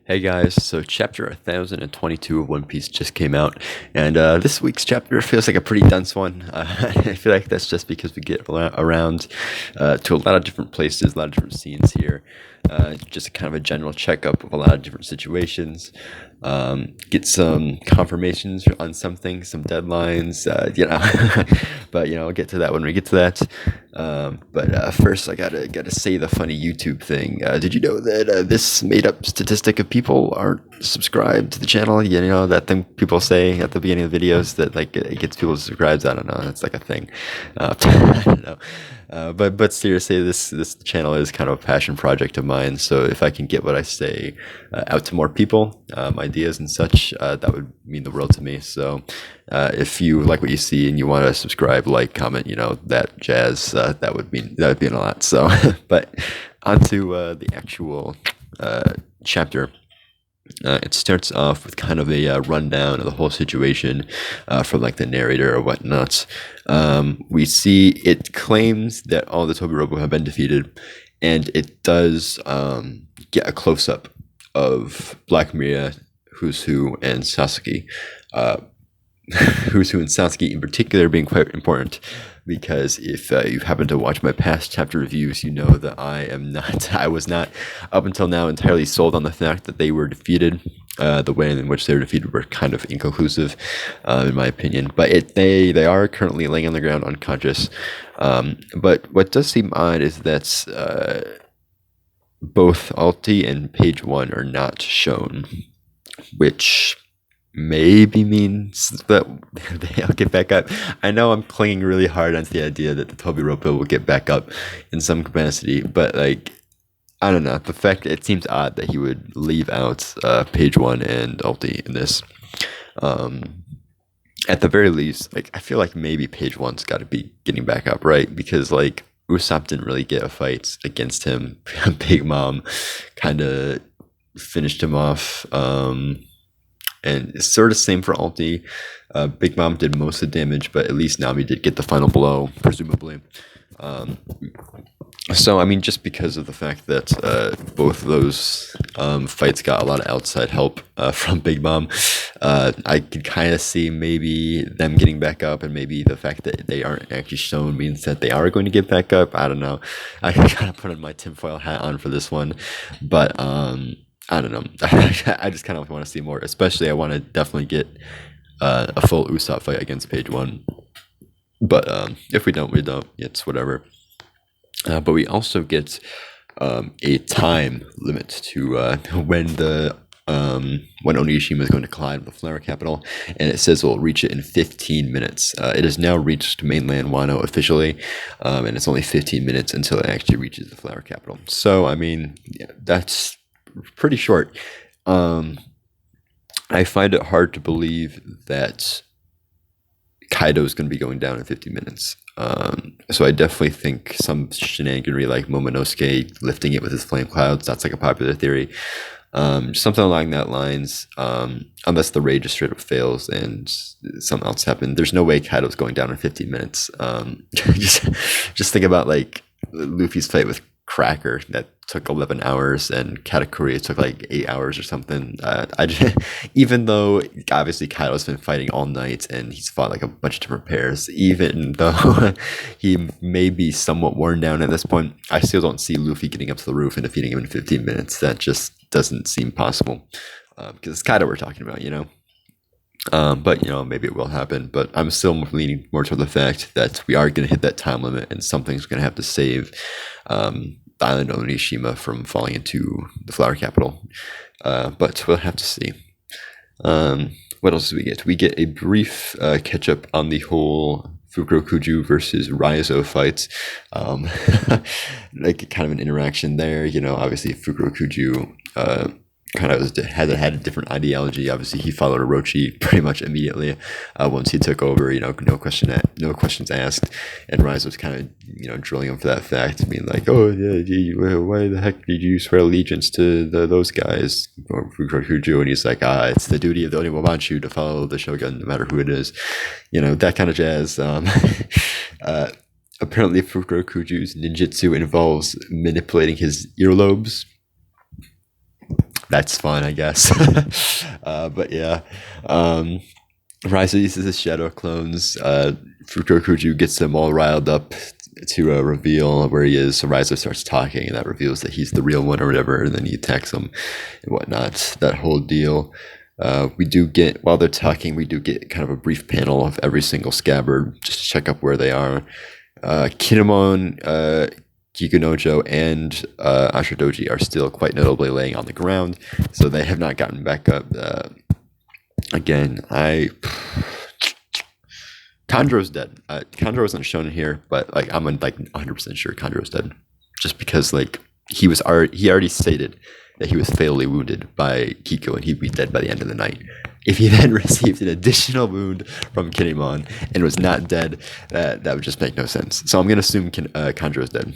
Hey guys, so chapter 1022 of One Piece just came out, and this week's chapter feels like a pretty dense one. I feel like that's just because we get around to a lot of different places, a lot of different scenes here. Just kind of a general checkup of a lot of different situations. Get some confirmations on something, some deadlines, but I'll get to that when we get to that. But first, I gotta say the funny YouTube thing. Did you know that this made-up statistic of people aren't subscribed to the channel? You know that thing people say at the beginning of the videos that like it gets people to subscribe. I don't know. It's like a thing. I don't know. But seriously, this channel is kind of a passion project of mine. So if I can get what I say out to more people, ideas and such, that would mean the world to me. So if you like what you see and you want to subscribe, like, comment, that jazz, that would mean a lot. So, but onto the actual chapter. It starts off with kind of a rundown of the whole situation from like the narrator or whatnot. We see it claims that all the tobi roppo have been defeated, and it does get a close up of Black Maria, Who's Who, and Sasuke. Who's Who and Sasuke in particular being quite important, because if you happen to watch my past chapter reviews, you know that I was not up until now entirely sold on the fact that they were defeated. The way in which they were defeated were kind of inconclusive, in my opinion. But they are currently laying on the ground unconscious. But what does seem odd is that both Alti and Page 1 are not shown, which maybe means that they'll get back up. I know I'm clinging really hard onto the idea that the tobi roppo will get back up in some capacity, but like, I don't know. The fact it seems odd that he would leave out Page 1 and Alti in this. At the very least, like, I feel like maybe Page 1's got to be getting back up, right? Because like Usopp didn't really get a fight against him. Big Mom kind of finished him off. And it's sort of same for Alti. Big Mom did most of the damage, but at least Nami did get the final blow, presumably. So, I mean, just because of the fact that both of those fights got a lot of outside help from Big Mom, I could kind of see maybe them getting back up, and maybe the fact that they aren't actually shown means that they are going to get back up. I don't know. I kind of put my tinfoil hat on for this one, but I don't know. I just kind of want to see more. Especially, I want to definitely get a full Usopp fight against Page 1. But if we don't, we don't. It's whatever. But we also get a time limit to when when Onigashima is going to collide with the Flower Capital, and it says it will reach it in 15 minutes. It has now reached mainland Wano officially, and it's only 15 minutes until it actually reaches the Flower Capital. So, I mean, yeah, that's pretty short. I find it hard to believe that Kaido is going to be going down in 50 minutes. So I definitely think some shenaniganry like Momonosuke lifting it with his flame clouds, that's like a popular theory. Something along that lines, unless the raid just straight up fails and something else happened. There's no way Kaido's going down in 15 minutes. Just think about like Luffy's fight with Cracker that took 11 hours, and Katakuri took like 8 hours or something. Even though obviously Kaido's been fighting all night and he's fought like a bunch of different pairs, even though he may be somewhat worn down at this point, I still don't see Luffy getting up to the roof and defeating him in 15 minutes. That just doesn't seem possible, because it's Kaido we're talking about, but maybe it will happen. But I'm still leaning more toward the fact that we are going to hit that time limit, and something's going to have to save the island of Onigashima from falling into the Flower Capital. But we'll have to see. What else do we get? We get a brief catch up on the whole Fukurokuju versus Raizo fight. Like kind of an interaction there. Obviously Fukurokuju kind of had a different ideology. Obviously, he followed Orochi pretty much immediately once he took over. No questions asked. And Rise was kind of drilling him for that fact, being like, "Oh yeah, why the heck did you swear allegiance to those guys?" Or Fukurokuju, and he's like, "It's the duty of the Oniwabanchu to follow the shogun, no matter who it is." That kind of jazz. Apparently, Fukurokuju's ninjutsu involves manipulating his earlobes, that's fun, I guess. But yeah, Raizo uses his shadow clones. Fukurokuju gets them all riled up to reveal where he is. So Raizo starts talking, and that reveals that he's the real one or whatever. And then he attacks him and whatnot. That whole deal. We do get, while they're talking, we do get kind of a brief panel of every single scabbard just to check up where they are. Kinemon, Kikunojo, and Ashidoji are still quite notably laying on the ground, so they have not gotten back up. Again, Kandro's dead. Kandro wasn't shown here, but like I'm like 100% sure Kandro's dead, just because like he already stated that he was fatally wounded by Kiko and he'd be dead by the end of the night. If he then received an additional wound from Kinemon and was not dead, that would just make no sense. So I'm gonna assume Kandro's dead.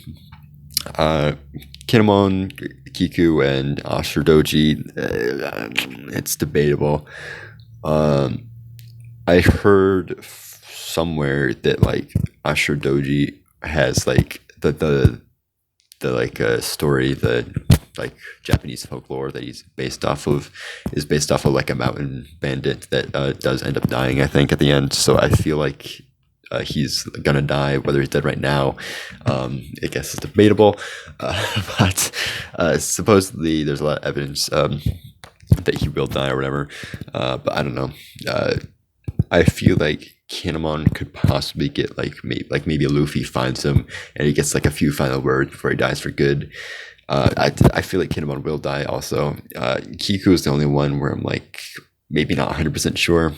Kinemon, Kiku, and Ashidoji, it's debatable. I heard somewhere that like Ashidoji has like the like story, the like Japanese folklore that he's based off of like a mountain bandit that does end up dying, I think, at the end. So I feel like he's gonna die. Whether he's dead right now, I guess it's debatable. But supposedly there's a lot of evidence that he will die or whatever. But I don't know. I feel like Kinemon could possibly get like maybe Luffy finds him and he gets like a few final words before he dies for good. I feel like Kinemon will die also. Kiku is the only one where I'm like maybe not 100% sure.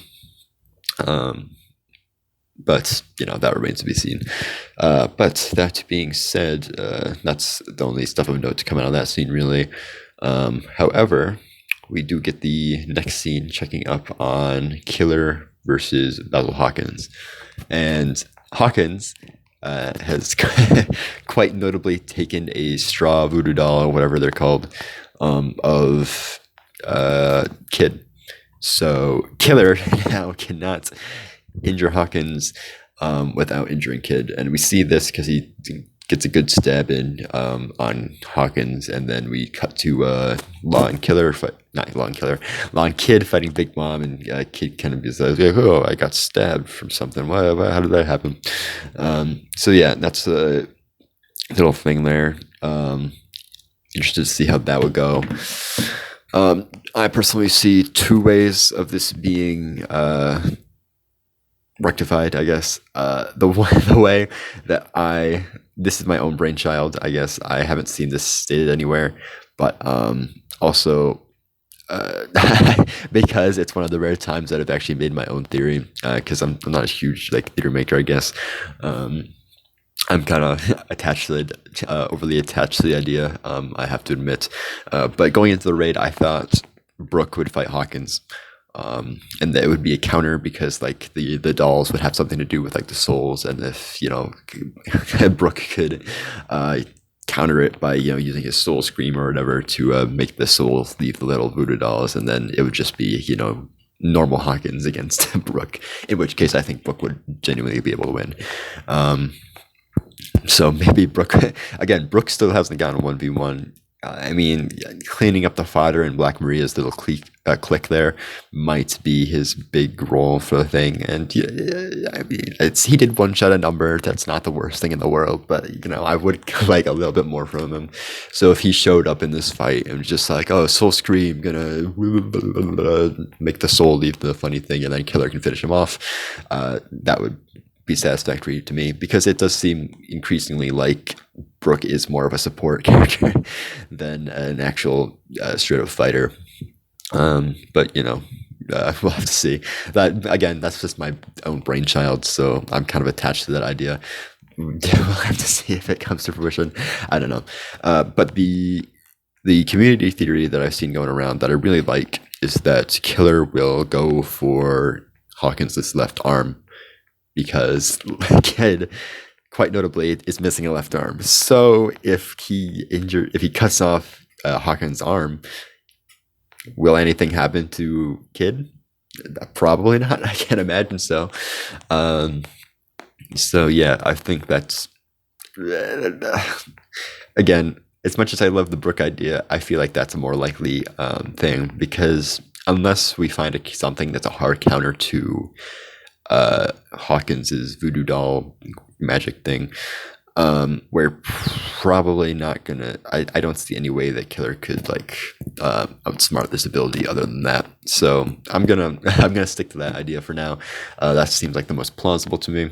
But you know, that remains to be seen. But that being said, that's the only stuff of note to come out of that scene really. However, we do get the next scene checking up on Killer versus Basil Hawkins, and Hawkins has quite notably taken a straw voodoo doll or whatever they're called of Kid. So Killer now cannot injure Hawkins without injuring Kid, and we see this because he gets a good stab in on Hawkins, and then we cut to Law and Kid fighting Big Mom, and Kid kind of is like, oh, I got stabbed from something. How did that happen? So yeah, that's a little thing there. Interested to see how that would go. I personally see two ways of this being rectified, I guess. The way that this is my own brainchild, I guess. I haven't seen this stated anywhere, but also because it's one of the rare times that I've actually made my own theory, because I'm not a huge like theater maker, I guess. I'm kind of overly attached to the idea, I have to admit. But going into the raid, I thought Brook would fight Hawkins. And that it would be a counter because like the dolls would have something to do with like the souls, and if you know Brook could counter it by using his soul scream or whatever to make the souls leave the little voodoo dolls, and then it would just be normal Hawkins against Brook, in which case I think Brook would genuinely be able to win. So maybe Brook still hasn't gotten 1v1. I mean, cleaning up the fodder in Black Maria's little clique there might be his big role for the thing. And I mean, he did one shot a number. That's not the worst thing in the world, but I would like a little bit more from him. So if he showed up in this fight and was just like, oh, soul scream, gonna make the soul leave the funny thing, and then Killer can finish him off, that would be satisfactory to me, because it does seem increasingly like Brook is more of a support character than an actual straight up fighter. But we'll have to see. That again, that's just my own brainchild, so I'm kind of attached to that idea. We'll have to see if it comes to fruition. I don't know. But the community theory that I've seen going around that I really like is that Killer will go for Hawkins' left arm, because Kid, quite notably, is missing a left arm. So if he cuts off Hawkins' arm, will anything happen to Kid? Probably not. I can't imagine so. So yeah, I think that's again, as much as I love the Brook idea, I feel like that's a more likely thing, because unless we find something that's a hard counter to Hawkins's voodoo doll magic thing, we're probably not gonna. I don't see any way that Killer could like outsmart this ability other than that. So I'm gonna stick to that idea for now. That seems like the most plausible to me.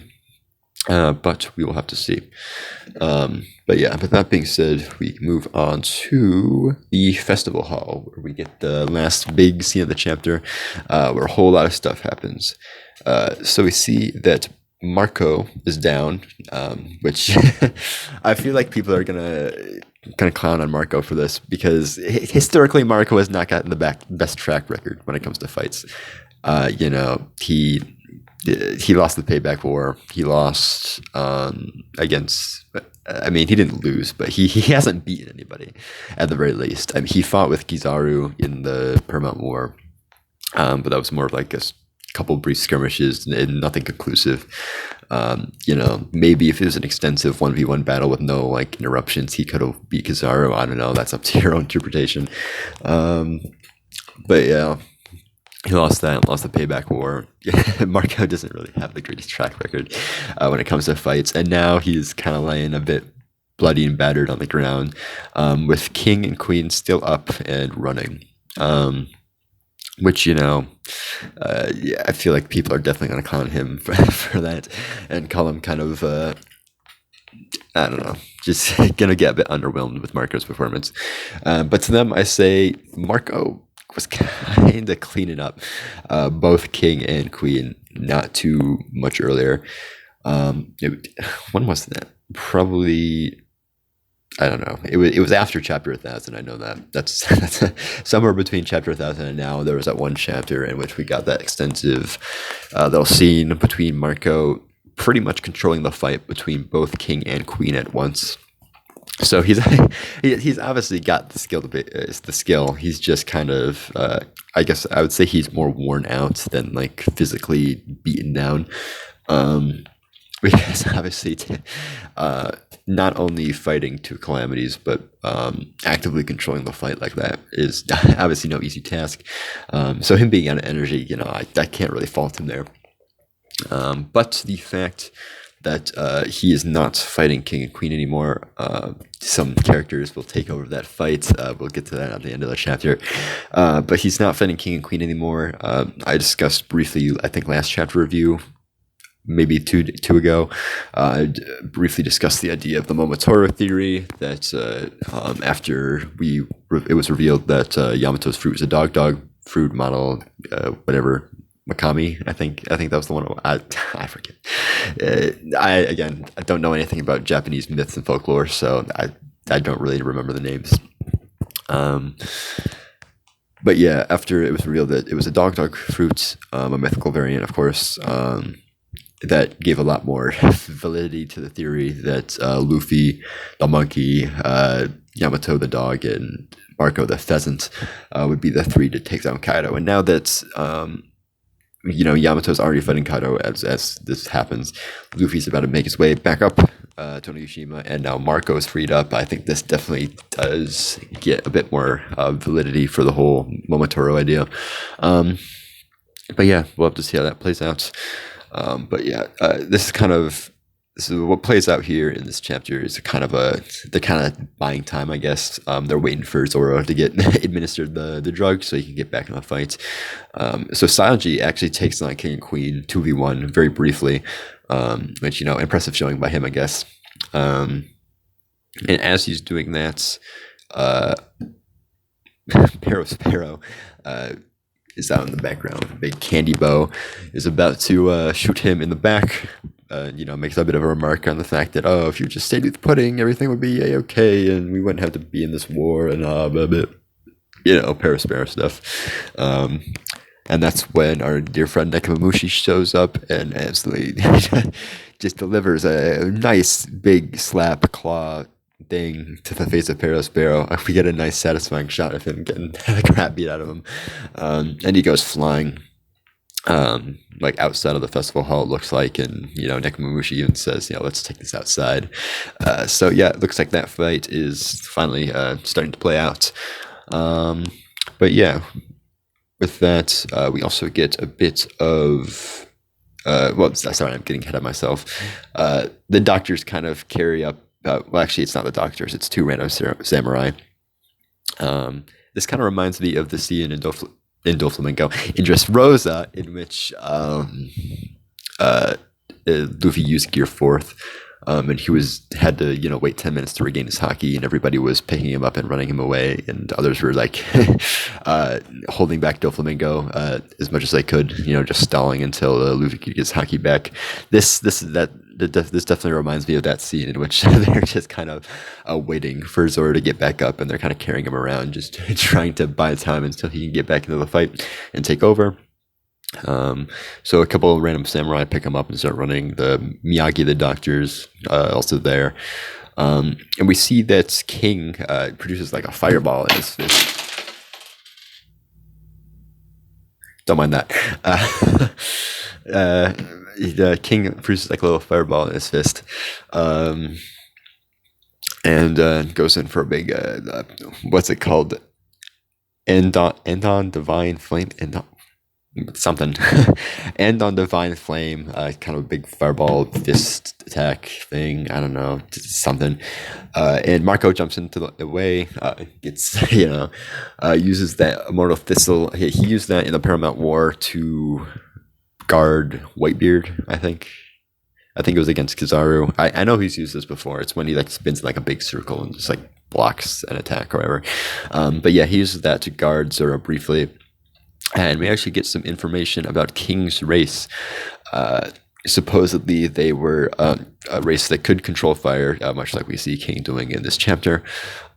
But we will have to see. But yeah, with that being said, we move on to the festival hall, where we get the last big scene of the chapter, where a whole lot of stuff happens. So we see that Marco is down, which I feel like people are gonna kind of clown on Marco for this, because historically Marco has not gotten the best track record when it comes to fights. He lost the payback war. He lost against. I mean, he didn't lose, but he hasn't beaten anybody, at the very least. I mean, he fought with Kizaru in the Paramount War, but that was more of like a couple brief skirmishes and nothing conclusive. Maybe if it was an extensive 1v1 battle with no like interruptions, he could have beat Kizaru. I don't know. That's up to your own interpretation. But yeah. He lost the payback war. Marco doesn't really have the greatest track record when it comes to fights, and now he's kind of laying a bit bloody and battered on the ground, with King and Queen still up and running. Which I feel like people are definitely going to clown him for that, and call him kind of I don't know, just gonna get a bit underwhelmed with Marco's performance. But to them, I say Marco was kind of cleaning up both King and Queen not too much earlier. When was that? Probably, I don't know. It was after chapter 1000. I know that. That's somewhere between chapter 1000 and now. There was that one chapter in which we got that extensive little scene between Marco pretty much controlling the fight between both King and Queen at once. So he's obviously got the skill. He's just kind of, I guess I would say he's more worn out than like physically beaten down. Because obviously, not only fighting two calamities, but actively controlling the fight like that is obviously no easy task. So him being out of energy, I can't really fault him there. But the fact that he is not fighting King and Queen anymore. Some characters will take over that fight. We'll get to that at the end of the chapter. But he's not fighting King and Queen anymore. I discussed briefly, I think last chapter review, maybe two ago, I briefly discussed the idea of the Momotaro theory, that after it was revealed that Yamato's fruit was a dog fruit model, whatever, Makami, I think that was the one. I forget. I don't know anything about Japanese myths and folklore, so I don't really remember the names. But yeah, after it was revealed that it was a dog fruit, a mythical variant, of course, that gave a lot more validity to the theory that Luffy, the monkey, Yamato, the dog, and Marco, the pheasant, would be the three to take down Kaido. And now that Yamato's already fighting Kaido as this happens, Luffy's about to make his way back up to Onigashima, and now Marco is freed up. I think this definitely does get a bit more validity for the whole Momotaro idea. But yeah, we'll have to see how that plays out. But yeah, this is what plays out here in this chapter is they're kind of buying time, I guess. They're waiting for Zoro to get administered the drug so he can get back in the fight. So Sanji actually takes on King and Queen 2v1 very briefly, which, impressive showing by him, I guess. And as he's doing that, Sparrow is out in the background. Big Candy Bow is about to shoot him in the back. Makes a bit of a remark on the fact that, if you just stayed with pudding, everything would be a-okay, and we wouldn't have to be in this war, and Sparrow stuff. And that's when our dear friend Nekomamushi shows up and absolutely just delivers a nice big slap claw thing to the face of Sparrow. We get a nice satisfying shot of him getting the crap beat out of him. And he goes flying. like outside of the festival hall, it looks like, and Nekomamushi even says, let's take this outside. So yeah, it looks like that fight is finally starting to play out. But yeah, with that, we also get a bit of well, sorry, I'm getting ahead of myself. The doctors kind of carry up. Well, actually, it's not the doctors; it's two random samurai. This kind of reminds me of the scene in Doflamingo in Dressrosa, in which Luffy used Gear Fourth, and he had to wait 10 minutes to regain his haki, and everybody was picking him up and running him away, and others were like holding back Doflamingo as much as they could, just stalling until Luffy could get his haki back. This definitely reminds me of that scene in which they're just kind of waiting for Zoro to get back up, and they're kind of carrying him around, just trying to buy time until he can get back into the fight and take over. So a couple of random samurai pick him up and start running. The Miyagi, the doctor's also there. And we see that King produces like a fireball in his fist. Don't mind that. The King produces like a little fireball in his fist. And goes in for a big, what's it called? Endon Divine Flame? Something. And on Divine Flame, kind of a big fireball fist attack thing. I don't know, something. And Marco jumps into the way, gets, uses that Immortal Thistle. He used that in the Paramount War to guard Whitebeard, I think. I think it was against Kizaru. I know he's used this before. It's when he like spins like a big circle and just like blocks an attack or whatever. But yeah, he uses that to guard Zoro briefly. And we actually get some information about King's race. Supposedly, they were a race that could control fire, much like we see King doing in this chapter.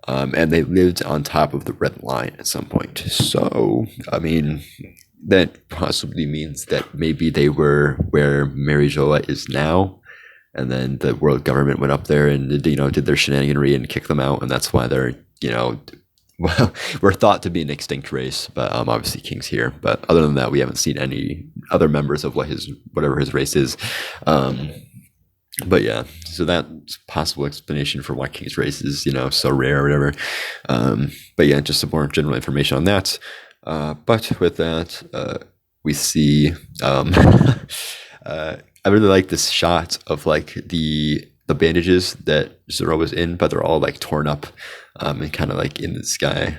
And they lived on top of the Red Line at some point. So, I mean, that possibly means that maybe they were where Marijoa is now. And then the world government went up there and did their shenaniganry and kicked them out. And that's why they're, well, we're thought to be an extinct race, but obviously King's here. But other than that, we haven't seen any other members of whatever his race is. But yeah, so that's a possible explanation for why King's race is, so rare or whatever. But yeah, just some more general information on that. But with that, we see I really like this shot of like the bandages that Zoro was in, but they're all like torn up and kind of like in the sky,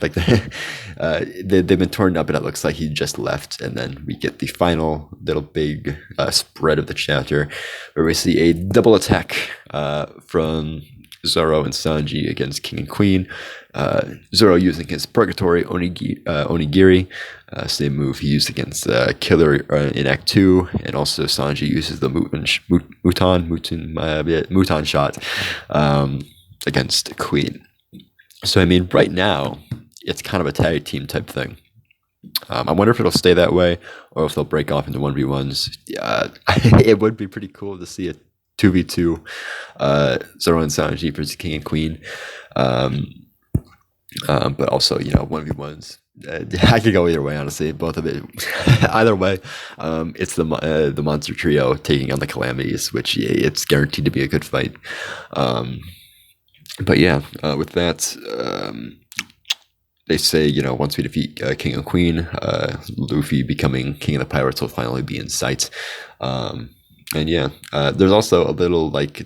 like they've been torn up, and it looks like he just left. And then we get the final little big spread of the chapter where we see a double attack from Zoro and Sanji against King and Queen. Zoro using his Purgatory Onigiri, same move he used against Killer in Act 2, and also Sanji uses the Muton shot against Queen. So I mean, right now it's kind of a tag team type thing. I wonder if it'll stay that way or if they'll break off into 1v1s. It would be pretty cool to see a 2v2 Zoro and Sanji versus King and Queen. But also, 1v1s. I could go either way, honestly. Both of it, either way, it's the monster trio taking on the Calamities, which it's guaranteed to be a good fight. But yeah, with that, they say once we defeat King and Queen, Luffy becoming King of the Pirates will finally be in sight. And yeah, there's also a little like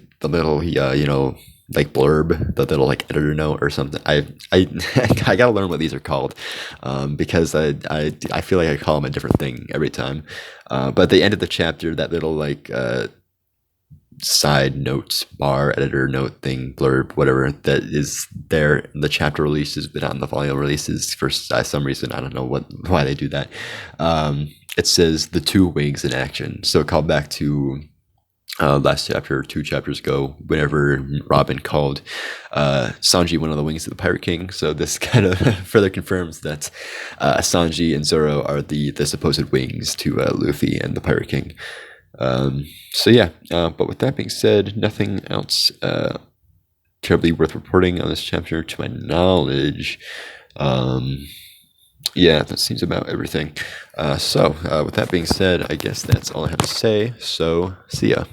like blurb, the little like editor note or something. I gotta learn what these are called, because I feel like I call them a different thing every time. But at the end of the chapter, that little like side notes bar, editor note thing, blurb, whatever that is there in the chapter releases, but not in the volume releases for some reason. I don't know why they do that. It says the two wings in action. So call back to last chapter, 2 chapters ago, whenever Robin called Sanji one of the wings of the Pirate King. So this kind of further confirms that Sanji and Zoro are the supposed wings to Luffy and the Pirate King. So yeah, but with that being said, nothing else terribly worth reporting on this chapter to my knowledge. Yeah, that seems about everything. So, with that being said, I guess that's all I have to say. So, see ya.